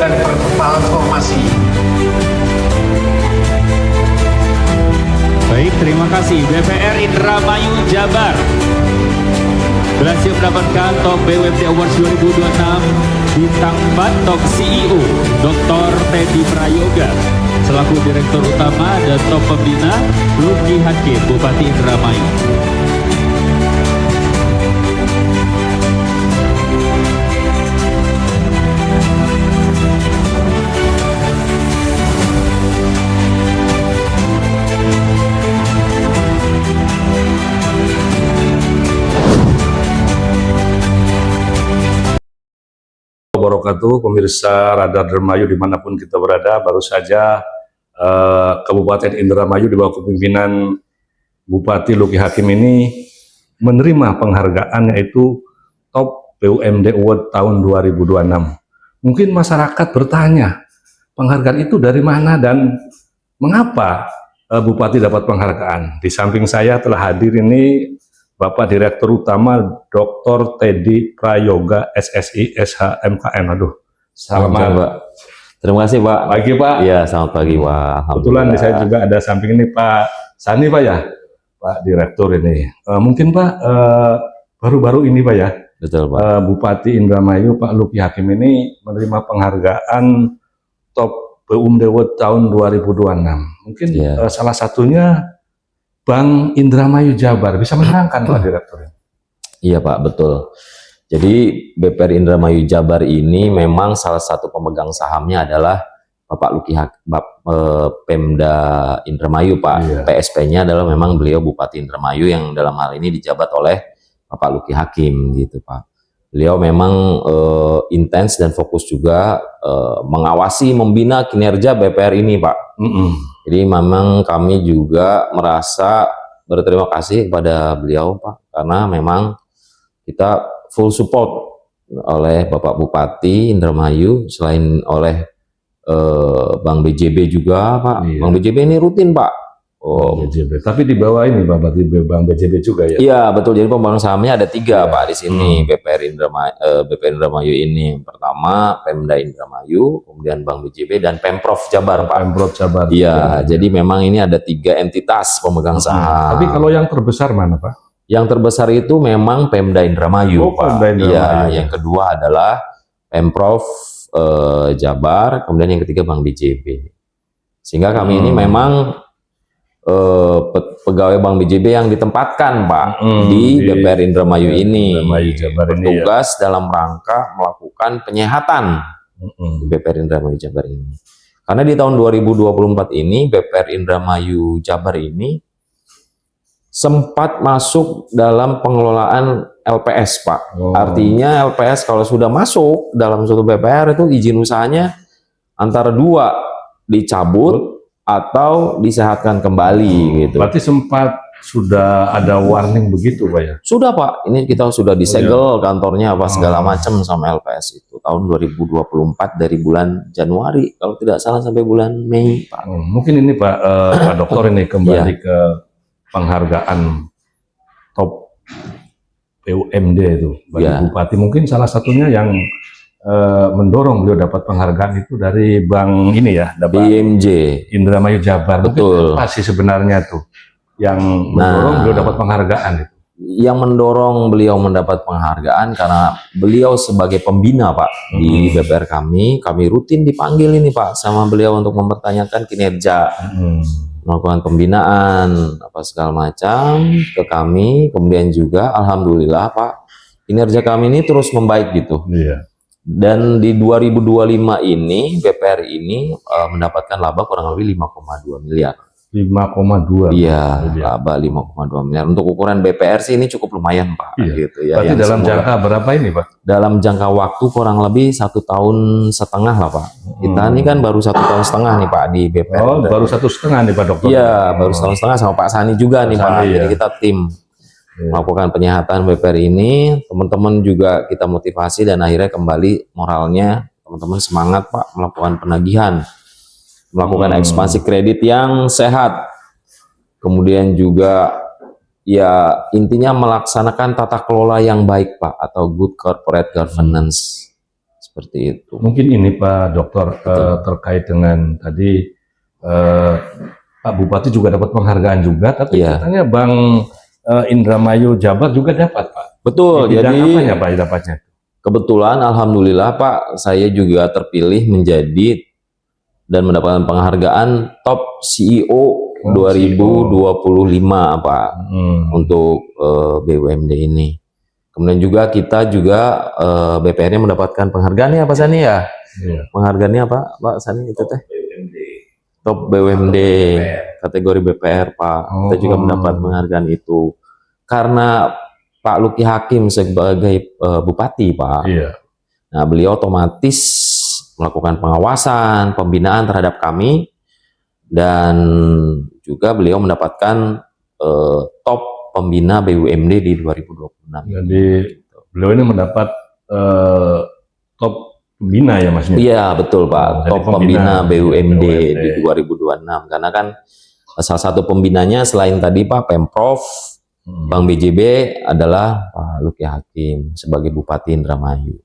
dan bertransformasi. Baik, terima kasih. BPR Indramayu Jabar berhasil mendapatkan Top BWT Awards 2026 bintang 4 Top CEO Dr. Teddy Prayoga selaku Direktur Utama dan Top Pembina Luki Hakim Bupati Indramayu. Wabarakatuh, pemirsa Radar Indramayu dimanapun kita berada, baru saja Kabupaten Indramayu di bawah kepemimpinan Bupati Luki Hakim ini menerima penghargaan yaitu Top BUMD Award tahun 2026. Mungkin masyarakat bertanya, penghargaan itu dari mana dan mengapa Bupati dapat penghargaan? Di samping saya telah hadir ini Bapak Direktur Utama Dr. Teddy Prayoga SSI SHMKN. Aduh, selamat Pak. Terima kasih Pak. Pagi Pak. Iya, selamat pagi Pak. Kebetulan di saya juga ada samping ini Pak Sani Pak ya, Pak Direktur ini. Mungkin Pak baru-baru ini Pak ya, Betul Pak. Bupati Indramayu Pak Luki Hakim ini menerima penghargaan Top BUMD Award tahun 2026. Mungkin salah satunya Bank Indramayu Jabar, bisa menerangkan Pak Direktur? Iya Pak, betul. Jadi BPR Indramayu Jabar ini memang salah satu pemegang sahamnya adalah Bapak Luki Hakim, Pemda Indramayu Pak. Iya. PSP-nya adalah memang beliau Bupati Indramayu yang dalam hal ini dijabat oleh Bapak Luki Hakim gitu Pak. Beliau memang intens dan fokus juga mengawasi, membina kinerja BPR ini Pak. Jadi memang kami juga merasa berterima kasih kepada beliau Pak, karena memang kita full support oleh Bapak Bupati Indramayu, selain oleh Bank BJB juga Pak. Iya. Bank BJB ini rutin Pak. BJB. Tapi di bawah ini Bapak di Bank BJB juga ya? Iya betul, jadi pemegang sahamnya ada 3 Pak di sini. BPR Indramayu ini pertama Pemda Indramayu, kemudian Bank BJB dan Pemprov Jabar Pak. Pemprov Jabar. Iya, jadi memang ini ada 3 entitas pemegang saham. Tapi kalau yang terbesar mana Pak? Yang terbesar itu memang Pemda Indramayu Pak. Pemda Indramayu. Iya, yang kedua adalah Pemprov Jabar, kemudian yang ketiga Bank BJB. Sehingga kami ini memang pegawai Bank BJB yang ditempatkan Pak di BPR Indramayu ini bertugas dalam rangka melakukan penyehatan di BPR Indramayu Jabar ini. Karena di tahun 2024 ini BPR Indramayu Jabar ini sempat masuk dalam pengelolaan LPS Pak. Artinya LPS kalau sudah masuk dalam suatu BPR itu izin usahanya antara 2 dicabut atau disehatkan kembali gitu. Berarti sempat sudah ada warning begitu Pak ya? Sudah Pak, ini kita sudah disegel kantornya apa segala macam sama LPS itu tahun 2024 dari bulan Januari kalau tidak salah sampai bulan Mei Pak. Mungkin ini Pak Pak Dokter ini kembali ke penghargaan Top BUMD itu bagi Bupati. Mungkin salah satunya yang mendorong beliau dapat penghargaan itu dari bank ini ya, BIMJ Indramayu Jabar. Betul. Apa sih sebenarnya tuh yang mendorong beliau dapat penghargaan itu? Yang mendorong beliau mendapat penghargaan karena beliau sebagai pembina Pak di BPR kami rutin dipanggil ini Pak sama beliau untuk mempertanyakan kinerja, melakukan pembinaan apa segala macam ke kami. Kemudian juga alhamdulillah Pak, kinerja kami ini terus membaik gitu. Iya. Dan di 2025 ini BPR ini mendapatkan laba kurang lebih 5,2 miliar. 5,2. Iya, laba 5,2 miliar. Untuk ukuran BPR sih ini cukup lumayan Pak. Iya. Gitu ya. Berarti dalam jangka berapa ini Pak? Dalam jangka waktu kurang lebih 1,5 tahun lah Pak. Kita ini kan baru 1,5 tahun nih Pak di BPR. Oh, baru 1,5 nih Pak Dokter? Iya, baru 1,5 tahun sama Pak Sani juga nih Pak. Jadi kita tim melakukan penyehatan BPR ini, teman-teman juga kita motivasi dan akhirnya kembali moralnya teman-teman semangat Pak melakukan penagihan, melakukan ekspansi kredit yang sehat, kemudian juga ya intinya melaksanakan tata kelola yang baik Pak atau good corporate governance seperti itu. Mungkin ini Pak Dokter terkait dengan tadi Pak Bupati juga dapat penghargaan juga, tapi Iya. katanya Bang Indramayu Jabar juga dapat Pak. Betul, Di bidang jadi apanya Pak dapatnya? kebetulan alhamdulillah Pak, saya juga terpilih menjadi dan mendapatkan penghargaan top CEO 2025 Pak untuk BUMD ini. Kemudian juga kita juga BPR-nya mendapatkan penghargaannya apa Sani ya? Iya. Penghargaannya apa Pak Sani itu teh? Top BUMD kategori BPR Pak. Kita juga mendapat penghargaan itu karena Pak Luki Hakim sebagai bupati Pak. Iya. Nah, beliau otomatis melakukan pengawasan, pembinaan terhadap kami, dan juga beliau mendapatkan top pembina BUMD di 2026. Jadi beliau ini mendapat top pembina ya maksudnya? Iya betul Pak, Jadi top pembina BUMD di 2026. Karena kan salah satu pembinanya selain tadi Pak Pemprov, Bank BJB adalah Pak Luki Hakim sebagai Bupati Indramayu.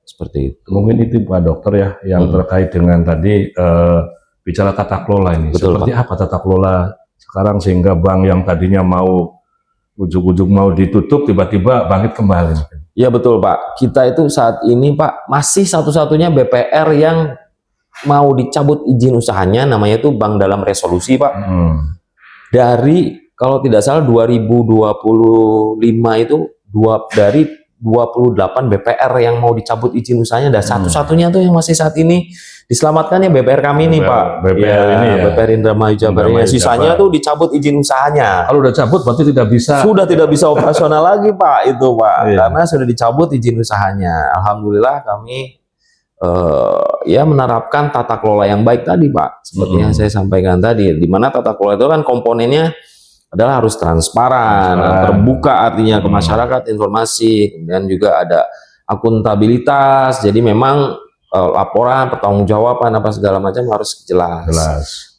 Seperti itu. Mungkin itu Pak Dokter ya yang terkait dengan tadi bicara tata kelola ini. Betul, Seperti apa tata kelola sekarang sehingga bank yang tadinya mau ujuk-ujuk mau ditutup tiba-tiba bangkit kembali? Ya betul Pak, kita itu saat ini Pak masih satu-satunya BPR yang mau dicabut izin usahanya, namanya itu Bank Dalam Resolusi Pak. Dari kalau tidak salah 2025 itu dari 28 BPR yang mau dicabut izin usahanya, dan satu-satunya tuh yang masih saat ini diselamatkan ya BPR kami nih Pak. BPR ini ya. BPR Indramayu Jabar. Sisanya tuh dicabut izin usahanya. Kalau udah cabut berarti tidak bisa. Sudah tidak bisa operasional lagi Pak itu Pak, karena sudah dicabut izin usahanya. Alhamdulillah kami ya menerapkan tata kelola yang baik tadi Pak, seperti yang saya sampaikan tadi, di mana tata kelola itu kan komponennya adalah harus transparan, terbuka artinya ke masyarakat informasi, dan juga ada akuntabilitas. Jadi memang laporan, pertanggungjawaban apa segala macam harus jelas.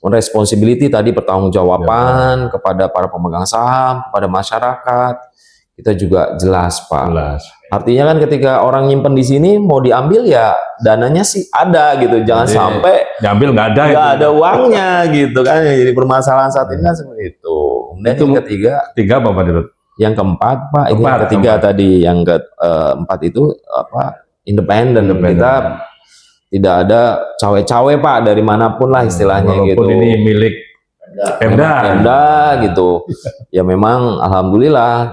Responsibility tadi pertanggungjawaban kepada para pemegang saham, kepada masyarakat, kita juga jelas Pak. Artinya kan ketika orang nyimpen di sini mau diambil ya dananya sih ada gitu, jangan sampai diambil nggak ada uangnya gitu kan. Jadi permasalahan saat ini kan seperti itu. Kemudian itu yang ketiga apa Pak Dirut? Yang keempat Pak, ini yang ketiga tadi, yang keempat itu apa? Independen. Kita tidak ada cawe-cawe Pak dari manapun lah istilahnya. Walaupun gitu. Ini milik Pemda gitu. Ya memang alhamdulillah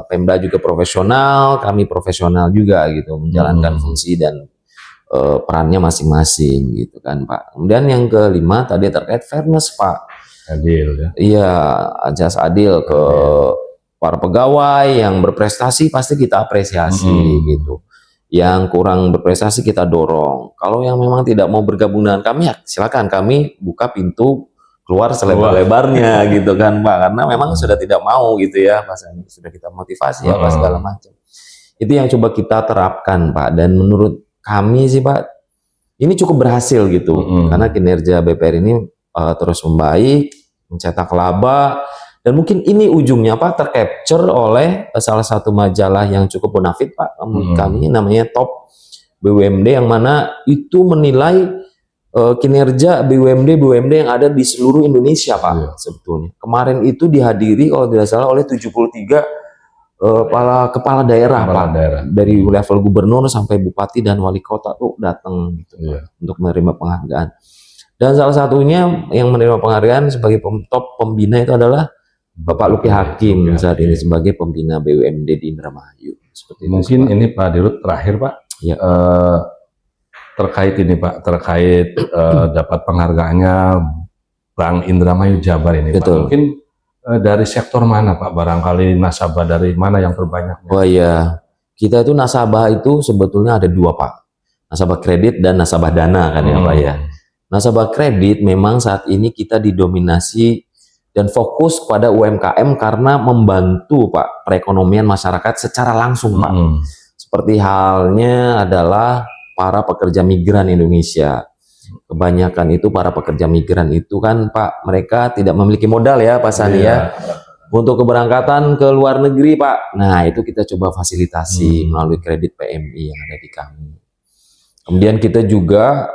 Pemda juga profesional, kami profesional juga gitu menjalankan fungsi dan perannya masing-masing gitu kan Pak. Kemudian yang kelima tadi terkait fairness Pak. Adil ya. Iya, ajas adil ke para pegawai yang berprestasi pasti kita apresiasi gitu. Yang kurang berprestasi kita dorong. Kalau yang memang tidak mau bergabung dengan kami ya silakan, kami buka pintu keluar selebar-lebarnya gitu kan Pak, karena memang sudah tidak mau gitu ya Mas, sudah kita motivasi apa segala macam. Itu yang coba kita terapkan Pak, dan menurut kami sih Pak ini cukup berhasil gitu, karena kinerja BPR ini terus membaik, mencetak laba, dan mungkin ini ujungnya Pak tercapture oleh salah satu majalah yang cukup bonafit Pak, kami namanya Top BUMD, yang mana itu menilai kinerja BUMD yang ada di seluruh Indonesia Pak. Sebetulnya kemarin itu dihadiri kalau tidak salah oleh 73 kepala daerah Pak, dari level gubernur sampai bupati dan wali kota tuh datang gitu untuk menerima penghargaan. Dan salah satunya yang menerima penghargaan sebagai top pembina itu adalah Bapak Luki Hakim saat ini sebagai pembina BUMD di Indramayu. Seperti mungkin itu, ini Pak Dirut terakhir Pak. Terkait ini Pak, terkait dapat penghargaannya Bank Indramayu Jabar ini Pak. Mungkin dari sektor mana Pak, barangkali nasabah dari mana yang terbanyak? Oh iya, kita itu nasabah itu sebetulnya ada dua Pak, nasabah kredit dan nasabah dana kan ya Pak ya. Nasabah kredit memang saat ini kita didominasi dan fokus kepada UMKM karena membantu Pak perekonomian masyarakat secara langsung Pak. Seperti halnya adalah para pekerja migran Indonesia. Kebanyakan itu para pekerja migran itu kan Pak, mereka tidak memiliki modal ya Pak Sani ya, untuk keberangkatan ke luar negeri Pak. Nah itu kita coba fasilitasi melalui kredit PMI yang ada di kami. Kemudian kita juga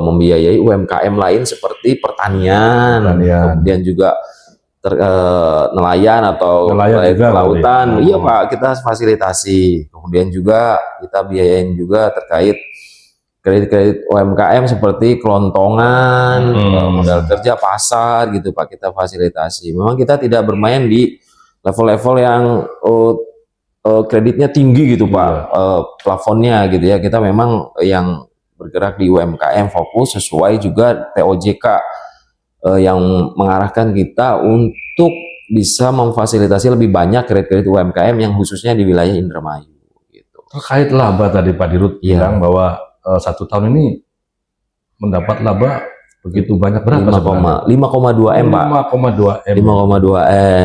membiayai UMKM lain seperti pertanian. Kemudian juga nelayan atau Nelayan juga, kelautan. Iya Pak, kita fasilitasi. Kemudian juga kita biayain juga terkait kredit-kredit UMKM seperti kelontongan, modal kerja pasar gitu Pak, kita fasilitasi. Memang kita tidak bermain di level-level yang kreditnya tinggi gitu Pak, plafonnya gitu ya. Kita memang yang bergerak di UMKM fokus sesuai juga TOJK yang mengarahkan kita untuk bisa memfasilitasi lebih banyak kredit-kredit UMKM yang khususnya di wilayah Indramayu. Gitu. Terkait laba tadi Pak Dirut bilang bahwa 1 tahun ini mendapat laba begitu banyak, berapa? 5,2 M Pak. 5,2 M. 5,2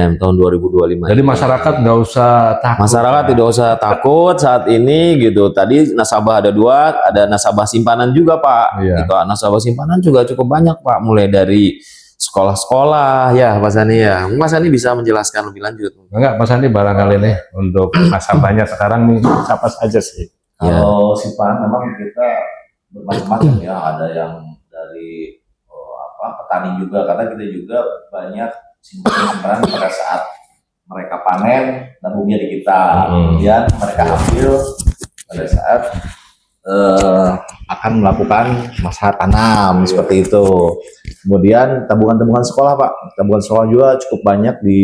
M tahun 2025. Jadi masyarakat nggak usah takut. Masyarakat tidak usah takut saat ini gitu. Tadi nasabah ada 2, ada nasabah simpanan juga Pak. Iya. Gitu. Nasabah simpanan juga cukup banyak Pak. Mulai dari sekolah-sekolah ya Mas Ani ya. Mas Ani bisa menjelaskan lebih lanjut. Enggak, Mas Andi barangkali nih untuk nasabahnya sekarang nih siapa saja sih? Kalau simpanan memang kita bermacam-macam ya. Ada yang dari petani juga, karena kita juga banyak simpanan pada saat mereka panen nabungnya di kita, kemudian mereka ambil pada saat akan melakukan masa tanam seperti itu. Kemudian tabungan-tabungan sekolah Pak, tabungan sekolah juga cukup banyak di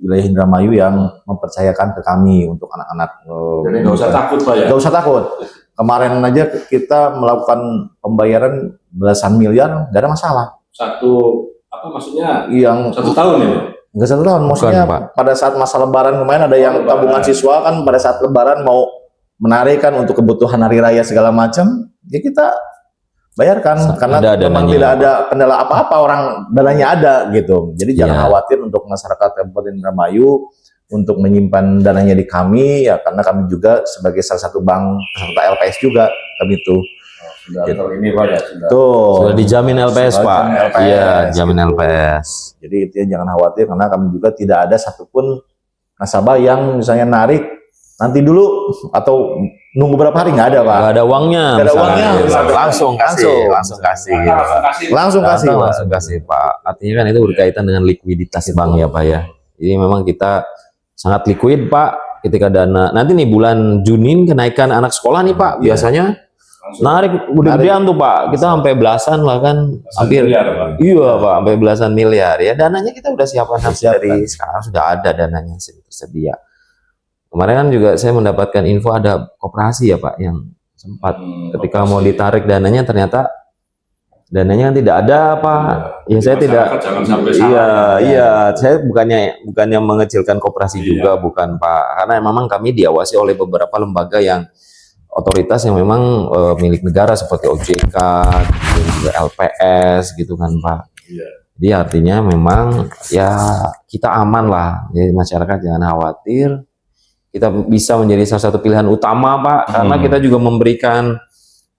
wilayah Indramayu yang mempercayakan ke kami untuk anak-anak. Jadi nggak usah takut Pak ya? Nggak usah takut. Kemarin aja kita melakukan pembayaran belasan miliar, nggak ada masalah. Maksudnya Yang 1 tahun ya? nggak 1 tahun, maksudnya pada saat masa lebaran kemarin ada yang tabungan siswa kan pada saat lebaran mau menarik kan untuk kebutuhan hari raya segala macam, ya kita bayarkan karena memang tidak ada kendala apa-apa, orang dananya ada gitu. Jadi jangan khawatir untuk masyarakat Kabupaten Indramayu untuk menyimpan dananya di kami ya, karena kami juga sebagai salah satu bank peserta LPS juga kami itu. Ini Pak ya? Sudah dijamin LPS Pak. Iya, jamin LPS. Jadi itu jangan khawatir karena kami juga tidak ada satupun nasabah yang misalnya narik nanti dulu atau nunggu berapa hari, nggak ada Pak. Nggak ada uangnya. Nggak ada uangnya. Langsung kasih gitu. Langsung kasih Pak. Artinya kan itu berkaitan dengan likuiditas bank ya Pak ya. Jadi memang kita sangat liquid Pak. Ketika dana nanti nih bulan Juni kenaikan anak sekolah nih Pak, biasanya narik gede-gedean tuh Pak, kita sampai belasan bahkan hampir iya Pak, sampai belasan miliar ya. Dananya kita udah siapkan dari sekarang, sudah ada dananya tersedia. Kemarin kan juga saya mendapatkan info ada koperasi ya Pak yang sempat ketika mau ditarik dananya ternyata dananya tidak ada Pak. Ya saya tidak. Iya, saya bukannya mengecilkan koperasi juga, bukan Pak. Karena memang kami diawasi oleh beberapa lembaga yang otoritas yang memang milik negara seperti OJK, juga LPS gitu kan Pak. Jadi artinya memang ya kita aman lah, jadi masyarakat jangan khawatir, kita bisa menjadi salah satu pilihan utama Pak, karena kita juga memberikan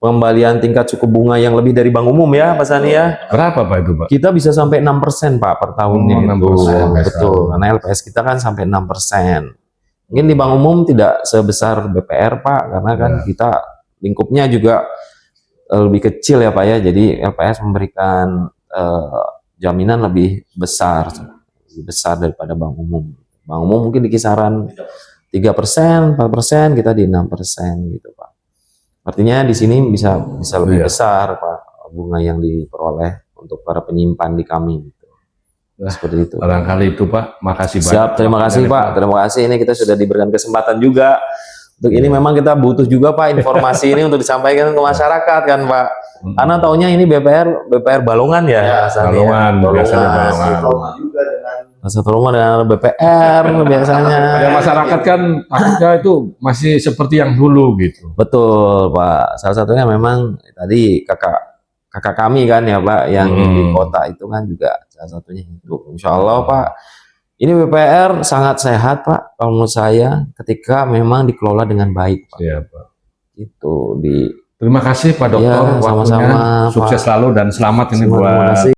pengembalian tingkat suku bunga yang lebih dari bank umum ya Pak Sani ya. Berapa Pak itu Pak? Kita bisa sampai 6% Pak per tahunnya. 6%. Betul, karena LPS kita kan sampai 6%. Mungkin di bank umum tidak sebesar BPR Pak, karena kan kita lingkupnya juga lebih kecil ya Pak ya. Jadi LPS memberikan jaminan lebih besar daripada bank umum. Bank umum mungkin di kisaran 3%, 4%, kita di 6% gitu Pak. Artinya di sini bisa lebih besar Pak bunga yang diperoleh untuk para penyimpan di kami. Seperti itu. Barangkali itu Pak, makasih banyak. Siap, terima kasih Pak, terima kasih. Ini kita sudah diberikan kesempatan juga. Untuk ini memang kita butuh juga Pak informasi ini untuk disampaikan ke masyarakat kan Pak. Karena taunya ini BPR Balongan ya. Balongan, biasanya Balongan. Satu rumah dengan BPR biasanya. Ya masyarakat kan takutnya itu masih seperti yang dulu gitu. Betul Pak. Salah satunya memang tadi kakak kami kan ya Pak yang di kota itu kan juga salah satunya itu. Insya Allah Pak, ini BPR sangat sehat Pak kalau menurut saya ketika memang dikelola dengan baik Pak. Iya Pak. Itu Terima kasih Pak Dokter, ya, sama-sama sukses selalu dan selamat ini buat